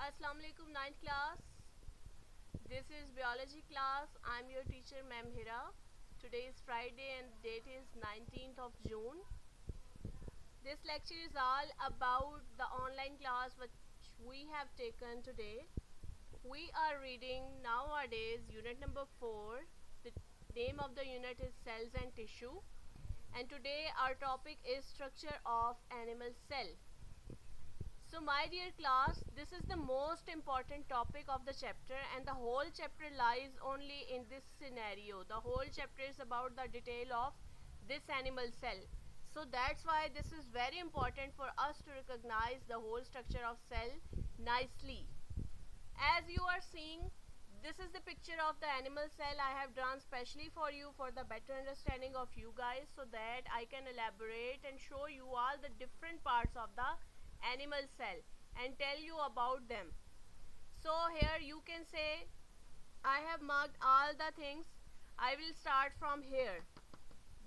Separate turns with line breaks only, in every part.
Assalamu alaikum, 9th class. This is biology class. I'm your teacher, Ma'am Hira. Today is Friday and date is 19th of June. This lecture is all about the online class which we have taken today. We are reading nowadays unit number 4. The name of the unit is cells and tissue. And today our topic is structure of animal cell. So my dear class, this is the most important topic of the chapter, and the whole chapter lies only in this scenario. The whole chapter is about the detail of this animal cell. So that's why this is very important for us to recognize the whole structure of cell nicely. As you are seeing, this is the picture of the animal cell I have drawn specially for you for the better understanding of you guys, so that I can elaborate and show you all the different parts of the animal cell and tell you about them. So here you can say I have marked all the things. I will start from here.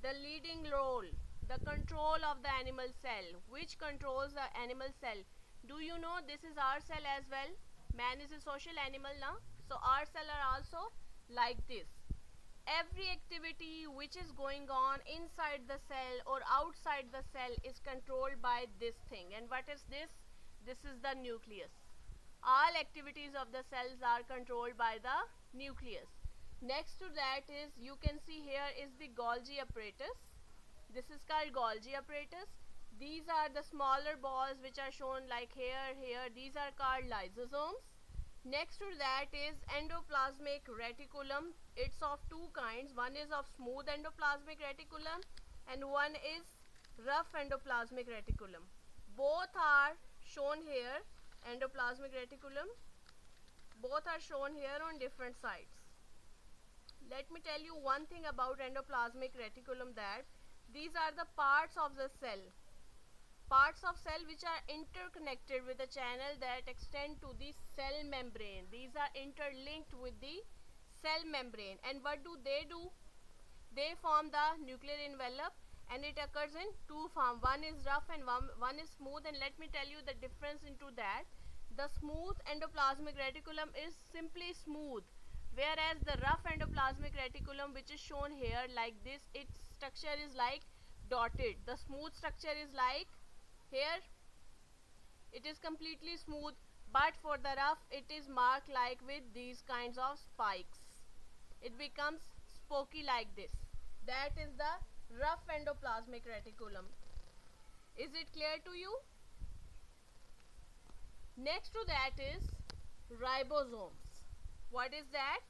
The leading role, the control of the animal cell. Which controls the animal cell? Do you know this is our cell as well? Man is a social animal now, so our cell are also like this. Every activity which is going on inside the cell or outside the cell is controlled by this thing. And what is this? This is the nucleus. All activities of the cells are controlled by the nucleus. Next to that is, you can see here is the Golgi apparatus. This is called Golgi apparatus. These are the smaller balls which are shown like here. These are called lysosomes. Next to that is endoplasmic reticulum. It's of two kinds. One is of smooth endoplasmic reticulum and one is rough endoplasmic reticulum. Both are shown here. Endoplasmic reticulum. Both are shown here on different sides. Let me tell you one thing about endoplasmic reticulum, that these are the parts of the cell. Parts of cell which are interconnected with a channel that extend to the cell membrane. These are interlinked with the cell membrane. And what do? They form the nuclear envelope, and it occurs in two forms. One is rough and one is smooth. And let me tell you the difference into that. The smooth endoplasmic reticulum is simply smooth, whereas the rough endoplasmic reticulum, which is shown here like this, its structure is like dotted. The smooth structure is like here, it is completely smooth, but for the rough it is marked like with these kinds of spikes. It becomes spokey like this. That is the rough endoplasmic reticulum. Is it clear to you? Next to that is ribosomes. What is that?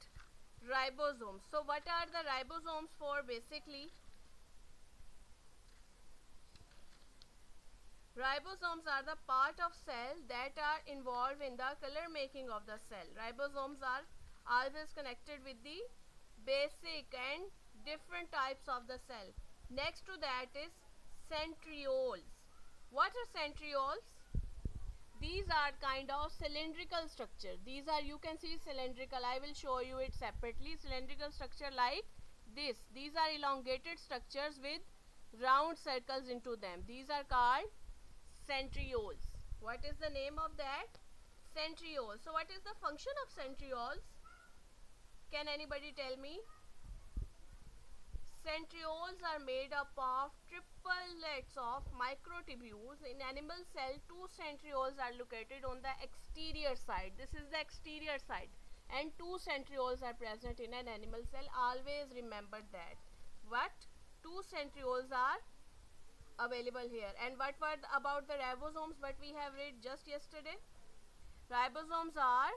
Ribosomes. So what are the ribosomes for? Basically, ribosomes are the part of cell that are involved in the color making of the cell. Ribosomes are always connected with the basic and different types of the cell. Next to that is centrioles. What are centrioles? These are kind of cylindrical structure. These are, you can see, cylindrical. I will show you it separately. Cylindrical structure like this. These are elongated structures with round circles into them. These are called centrioles. What is the name of that? Centrioles. So what is the function of centrioles? Can anybody tell me? Centrioles are made up of triplets of microtubules. In animal cell, two centrioles are located on the exterior side. This is the exterior side, and two centrioles are present in an animal cell. Always remember that. What? Two centrioles are available here. And what were about the ribosomes, what we have read just yesterday? Ribosomes are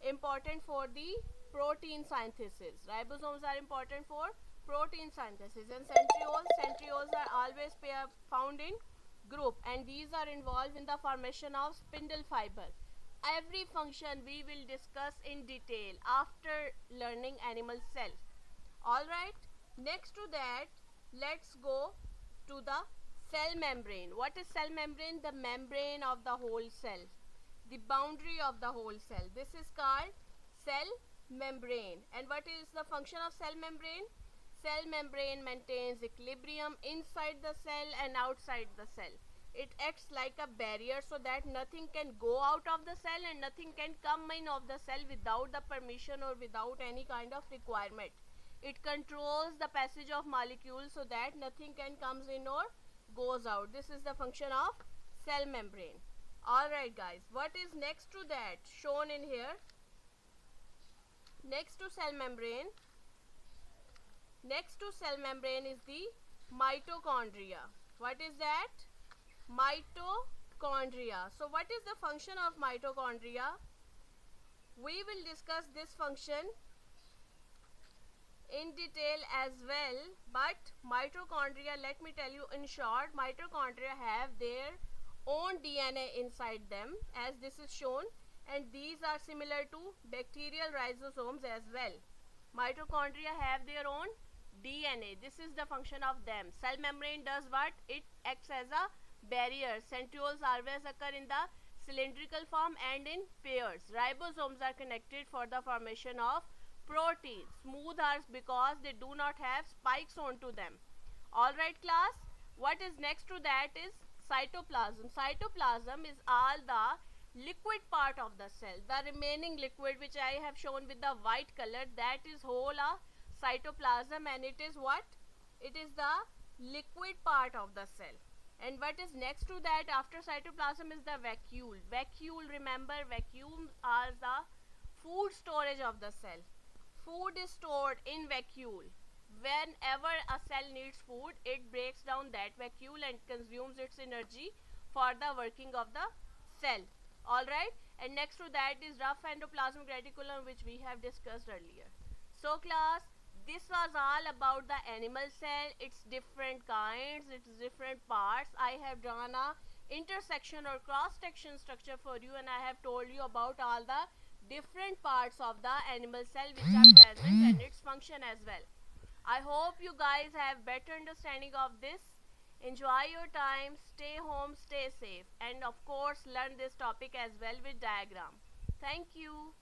important for the protein synthesis. Ribosomes are important for protein synthesis. And centrioles are always found in group, and these are involved in the formation of spindle fiber. Every function we will discuss in detail after learning animal cell. Alright, next to that, let's go to the cell membrane. What is cell membrane? The membrane of the whole cell, the boundary of the whole cell. This is called cell membrane. And what is the function of cell membrane? Cell membrane maintains equilibrium inside the cell and outside the cell. It acts like a barrier so that nothing can go out of the cell and nothing can come in of the cell without the permission or without any kind of requirement. It controls the passage of molecules so that nothing can comes in or goes out. This is the function of cell membrane. Alright guys, what is next to that shown in here? Next to cell membrane is the mitochondria. What is that? Mitochondria. So what is the function of mitochondria? We will discuss this function in detail as well, but mitochondria, let me tell you in short, mitochondria have their own DNA inside them, as this is shown, and these are similar to bacterial rhizosomes as well. Mitochondria have their own DNA. This is the function of them. Cell membrane does what? It acts as a barrier. Centrioles always occur in the cylindrical form and in pairs. Ribosomes are connected for the formation of proteins. Smooth are because they do not have spikes onto them. Alright class, what is next to that is cytoplasm. Cytoplasm is all the liquid part of the cell. The remaining liquid which I have shown with the white color, that is whole a cytoplasm, and it is what? It is the liquid part of the cell. And what is next to that after cytoplasm is the vacuole. Vacuole, remember, vacuoles are the food storage of the cell. Food is stored in vacuole. Whenever a cell needs food, it breaks down that vacuole and consumes its energy for the working of the cell. Alright, and next to that is rough endoplasmic reticulum, which we have discussed earlier. So class, this was all about the animal cell, its different kinds, its different parts. I have drawn a intersection or cross-section structure for you, and I have told you about all the different parts of the animal cell which are present and its function as well. I hope you guys have better understanding of this. Enjoy your time, stay home, stay safe, and of course learn this topic as well with diagram. Thank you.